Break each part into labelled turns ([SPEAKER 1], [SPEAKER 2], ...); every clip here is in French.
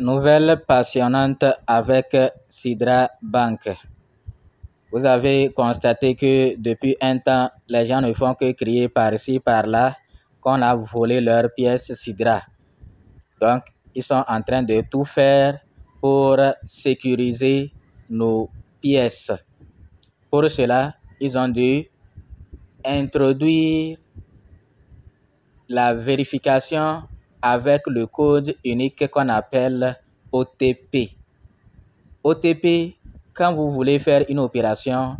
[SPEAKER 1] Nouvelle passionnante avec Sidra Bank. Vous avez constaté que depuis un temps, les gens ne font que crier par-ci, par-là qu'on a volé leurs pièces Sidra. Donc, ils sont en train de tout faire pour sécuriser nos pièces. Pour cela, ils ont dû introduire la vérification avec le code unique qu'on appelle OTP. OTP, quand vous voulez faire une opération,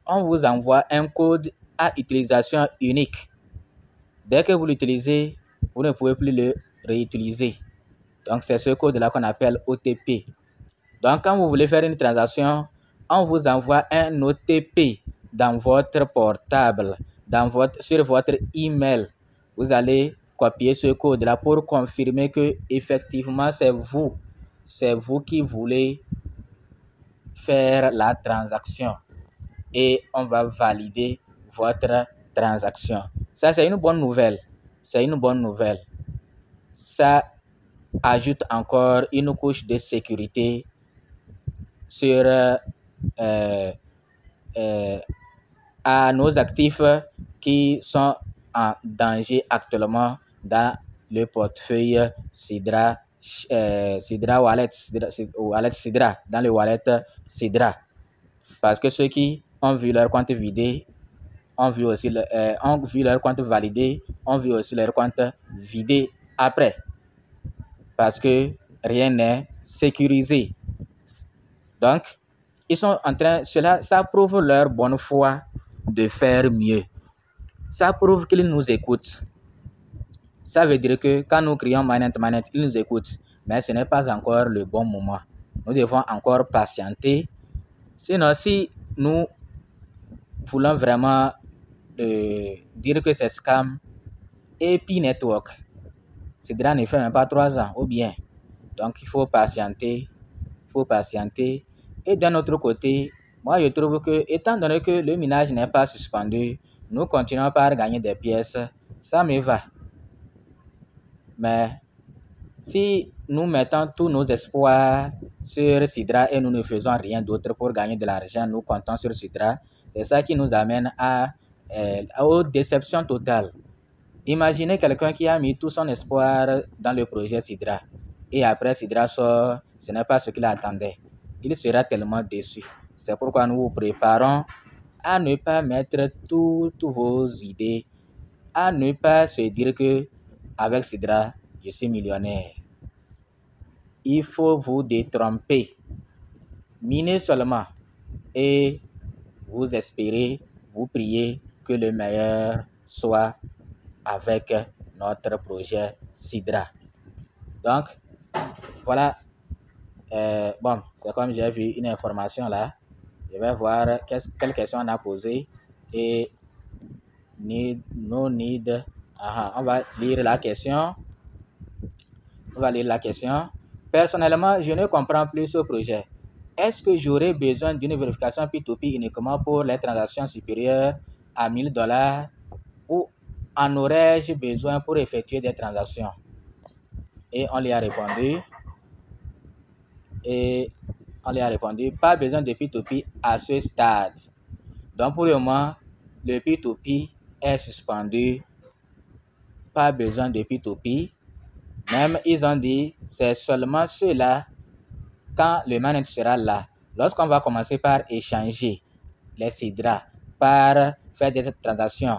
[SPEAKER 1] on vous envoie un code à utilisation unique. Dès que vous l'utilisez, vous ne pouvez plus le réutiliser. Donc, c'est ce code-là qu'on appelle OTP. Donc, quand vous voulez faire une transaction, on vous envoie un OTP dans votre portable, sur votre email. Vous allez copier ce code-là pour confirmer que effectivement c'est vous qui voulez faire la transaction et on va valider votre transaction. Ça, c'est une bonne nouvelle. Ça ajoute encore une couche de sécurité sur à nos actifs qui sont en danger actuellement dans le portefeuille Sidra Wallet, Sidra, dans le wallet Sidra. Parce que ceux qui ont vu leur compte vidé, ont vu leur compte validé, ont vu aussi leur compte vidé après. Parce que rien n'est sécurisé. Donc, ils sont en train, ça prouve leur bonne foi de faire mieux. Ça prouve qu'ils nous écoutent. Ça veut dire que quand nous crions manette, ils nous écoutent. Mais ce n'est pas encore le bon moment. Nous devons encore patienter. Sinon, si nous voulons vraiment dire que c'est scam et puis network, Sidra ne fait même pas 3 ans ou bien. Donc, il faut patienter. Et d'un autre côté, moi je trouve que, étant donné que le minage n'est pas suspendu, nous continuons par gagner des pièces, ça me va. Mais si nous mettons tous nos espoirs sur Sidra et nous ne faisons rien d'autre pour gagner de l'argent, nous comptons sur Sidra, c'est ça qui nous amène aux déceptions totales. Imaginez quelqu'un qui a mis tout son espoir dans le projet Sidra et après Sidra sort, ce n'est pas ce qu'il attendait. Il sera tellement déçu. C'est pourquoi nous vous préparons à ne pas mettre toutes vos idées, à ne pas se dire que avec Sidra, je suis millionnaire. Il faut vous détromper. Minez seulement et vous espérez, vous priez que le meilleur soit avec notre projet Sidra. Donc, voilà. Bon, c'est comme j'ai vu une information là. Je vais voir quelle question on a posée et on va lire la question. Personnellement, je ne comprends plus ce projet. Est-ce que j'aurais besoin d'une vérification P2P uniquement pour les transactions supérieures à $1000 ou en aurais-je besoin pour effectuer des transactions? Et on lui a répondu, pas besoin de P2P à ce stade. Donc pour le moment, le P2P est suspendu. Pas besoin de P2P. Même ils ont dit, c'est seulement cela quand le manager sera là. Lorsqu'on va commencer par échanger les Sidra, par faire des transactions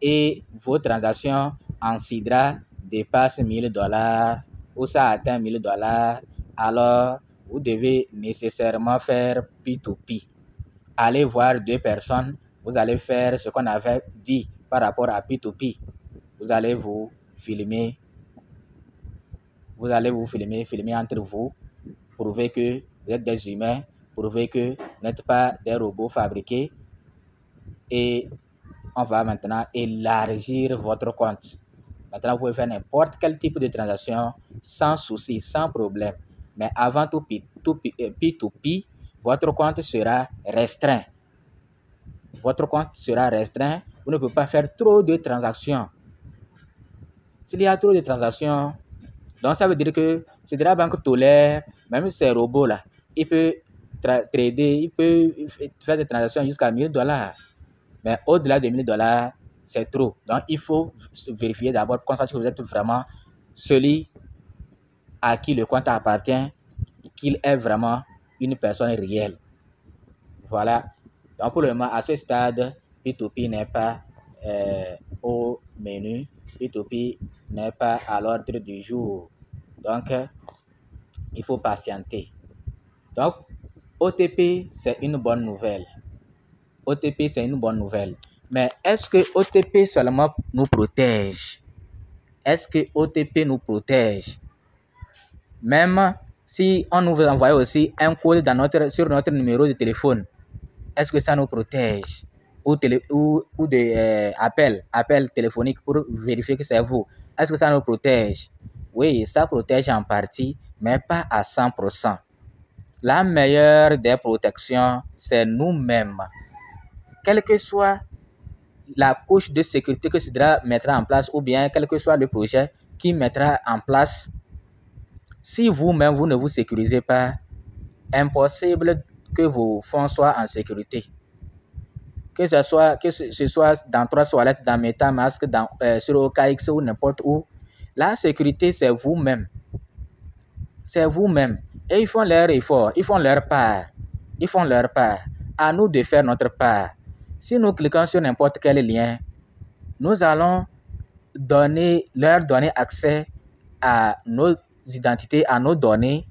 [SPEAKER 1] et vos transactions en Sidra dépassent $1000 ou ça atteint $1000, alors vous devez nécessairement faire P2P. Allez voir 2 personnes, vous allez faire ce qu'on avait dit par rapport à P2P. Vous allez vous filmer entre vous, prouver que vous êtes des humains, prouver que vous n'êtes pas des robots fabriqués et on va maintenant élargir votre compte. Maintenant, vous pouvez faire n'importe quel type de transaction sans souci, sans problème. Mais avant tout P2P, votre compte sera restreint. Vous ne pouvez pas faire trop de transactions. S'il y a trop de transactions, Donc, ça veut dire que Sidra Bank tolère, même ces robots-là, il peut trader, il peut faire des transactions jusqu'à $1000. Mais au-delà de $1000, c'est trop. Donc, il faut vérifier d'abord pour constater que vous êtes vraiment celui à qui le compte appartient, qu'il est vraiment une personne réelle. Voilà. Donc, pour le moment, à ce stade, P2P n'est pas au menu. P2P n'est pas à l'ordre du jour. Donc, il faut patienter. Donc, OTP, c'est une bonne nouvelle. OTP, c'est une bonne nouvelle. Mais est-ce que OTP seulement nous protège? Est-ce que OTP nous protège? Même si on nous envoie aussi un code sur notre numéro de téléphone, est-ce que ça nous protège? Ou des appels téléphoniques pour vérifier que c'est vous. Est-ce que ça nous protège? Oui, ça protège en partie, mais pas à 100%. La meilleure des protections, c'est nous-mêmes. Quelle que soit la couche de sécurité que Sidra mettra en place ou bien quel que soit le projet qui mettra en place, si vous-même vous ne vous sécurisez pas, impossible que vos fonds soient en sécurité. Que ce soit dans 3 toilettes, dans MetaMask, sur OKX ou n'importe où, la sécurité c'est vous-même. C'est vous-même. Et ils font leur effort, ils font leur part. Ils font leur part. À nous de faire notre part. Si nous cliquons sur n'importe quel lien, nous allons leur donner accès à nos identités, à nos données,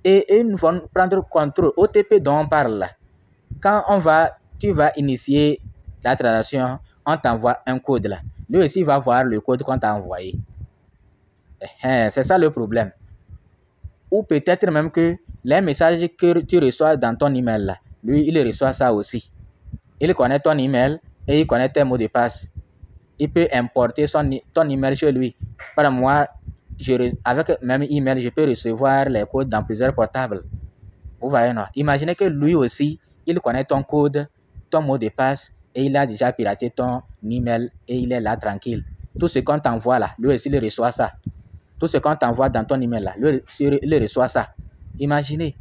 [SPEAKER 1] et ils vont prendre contrôle. OTP dont on parle là. Quand tu vas initier la transaction, on t'envoie un code là. Lui aussi va voir le code qu'on t'a envoyé. C'est ça le problème. Ou peut-être même que les messages que tu reçois dans ton email là, lui, il reçoit ça aussi. Il connaît ton email et il connaît tes mots de passe. Il peut importer ton email chez lui. Par moi, avec même email, je peux recevoir les codes dans plusieurs portables. Vous voyez, non? Imaginez que lui aussi, il connaît ton code, ton mot de passe, et il a déjà piraté ton email et il est là tranquille. Tout ce qu'on t'envoie là, lui aussi, il reçoit ça. Tout ce qu'on t'envoie dans ton email là, lui, il reçoit ça. Imaginez.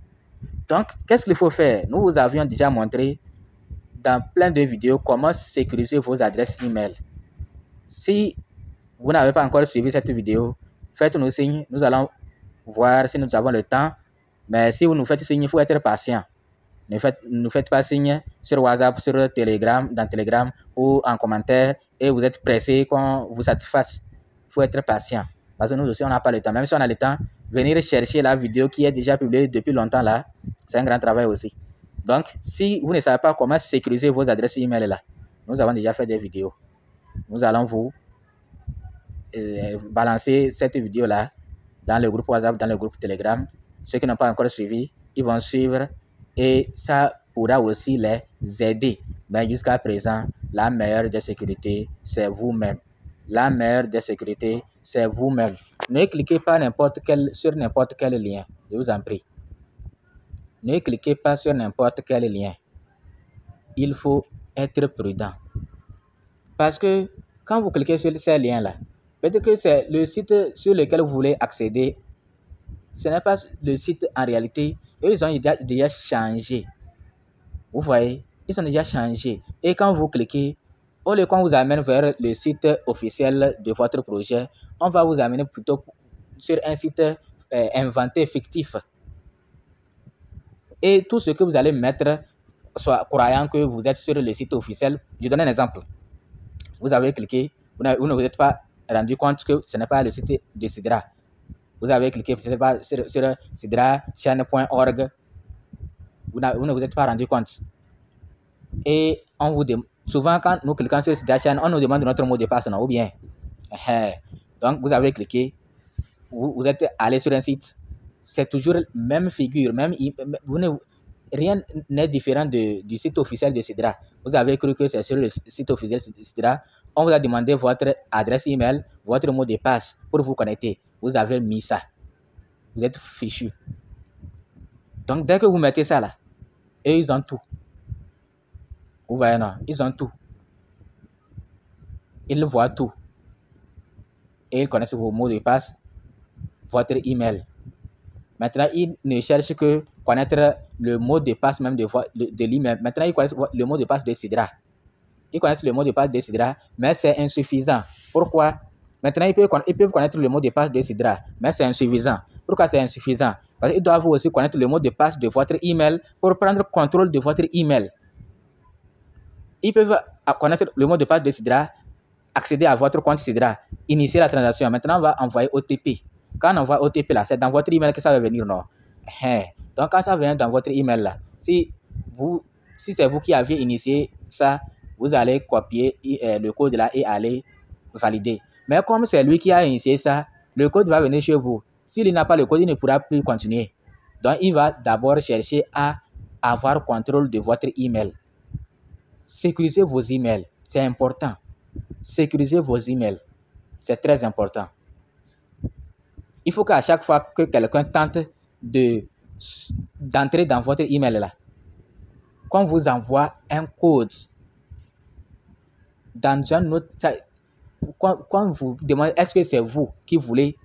[SPEAKER 1] Donc, qu'est-ce qu'il faut faire? Nous vous avions déjà montré dans plein de vidéos comment sécuriser vos adresses email. Si vous n'avez pas encore suivi cette vidéo, faites-nous signe. Nous allons voir si nous avons le temps. Mais si vous nous faites signe, il faut être patient. Ne faites pas signe sur WhatsApp, sur Telegram, dans Telegram ou en commentaire et vous êtes pressé qu'on vous satisfasse. Il faut être patient. Parce que nous aussi, on n'a pas le temps. Même si on a le temps, venir chercher la vidéo qui est déjà publiée depuis longtemps là, c'est un grand travail aussi. Donc, si vous ne savez pas comment sécuriser vos adresses email là, nous avons déjà fait des vidéos. Nous allons vous balancer cette vidéo là dans le groupe WhatsApp, dans le groupe Telegram. Ceux qui n'ont pas encore suivi, ils vont suivre et ça pourra aussi les aider. Mais jusqu'à présent, la meilleure des sécurités, c'est vous-même. La meilleure des sécurités, c'est vous-même. Ne cliquez pas sur n'importe quel lien, je vous en prie. Ne cliquez pas sur n'importe quel lien. Il faut être prudent. Parce que quand vous cliquez sur ces liens-là, peut-être que c'est le site sur lequel vous voulez accéder. Ce n'est pas le site en réalité. Eux, ils ont déjà changé. Vous voyez, ils ont déjà changé. Et quand vous cliquez, au lieu qu'on vous amène vers le site officiel de votre projet, on va vous amener plutôt sur un site inventé, fictif. Et tout ce que vous allez mettre, soit croyant que vous êtes sur le site officiel. Je donne un exemple. Vous avez cliqué, vous ne vous êtes pas rendu compte que ce n'est pas le site de Sidra. Vous avez cliqué sur sidrachain.org. Vous ne vous êtes pas rendu compte. Et on vous demande, souvent quand nous cliquons sur Sidrachain, on nous demande notre mot de passe, non, ou bien. Donc vous avez cliqué, vous êtes allé sur un site, c'est toujours la même figure, rien n'est différent du site officiel de Sidra. Vous avez cru que c'est sur le site officiel de Sidra. On vous a demandé votre adresse email, votre mot de passe pour vous connecter. Vous avez mis ça. Vous êtes fichu. Donc, dès que vous mettez ça là, et ils ont tout. Vous voyez, non? Ils ont tout. Ils voient tout. Et ils connaissent vos mots de passe. votre email. Maintenant, il ne cherche que connaître le mot de passe même de l'email. Maintenant, il connaît le mot de passe de Sidra. Ils connaissent le mot de passe de Sidra, mais c'est insuffisant. Pourquoi? Maintenant, ils peuvent connaître le mot de passe de Sidra, mais c'est insuffisant. Pourquoi c'est insuffisant? Parce qu'ils doivent aussi connaître le mot de passe de votre email pour prendre contrôle de votre email. Ils peuvent connaître le mot de passe de Sidra, accéder à votre compte Sidra, initier la transaction. Maintenant, on va envoyer OTP. Quand on envoie OTP là, c'est dans votre email que ça va venir, non? Donc, quand ça vient dans votre email là, si c'est vous qui aviez initié ça, vous allez copier le code là et aller valider. Mais comme c'est lui qui a initié ça, le code va venir chez vous. S'il n'a pas le code, il ne pourra plus continuer. Donc, il va d'abord chercher à avoir contrôle de votre email. Sécurisez vos emails, c'est important. Sécurisez vos emails, c'est très important. Il faut qu'à chaque fois que quelqu'un tente d'entrer dans votre email là, qu'on vous envoie un code dans un autre, quand vous demandez est-ce que c'est vous qui voulez,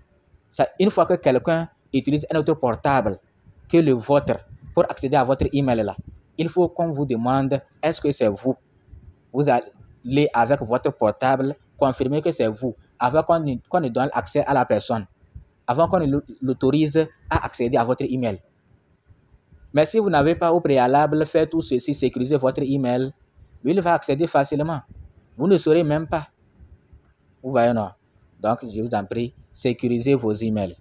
[SPEAKER 1] une fois que quelqu'un utilise un autre portable que le vôtre pour accéder à votre email là, il faut qu'on vous demande est-ce que c'est vous. Vous allez avec votre portable confirmer que c'est vous, avant qu'on ne donne accès à la personne, avant qu'on ne l'autorise à accéder à votre email. Mais si vous n'avez pas au préalable fait tout ceci, sécuriser votre email, lui, il va accéder facilement. Vous ne saurez même pas. Vous voyez, non? Donc, je vous en prie, sécurisez vos emails.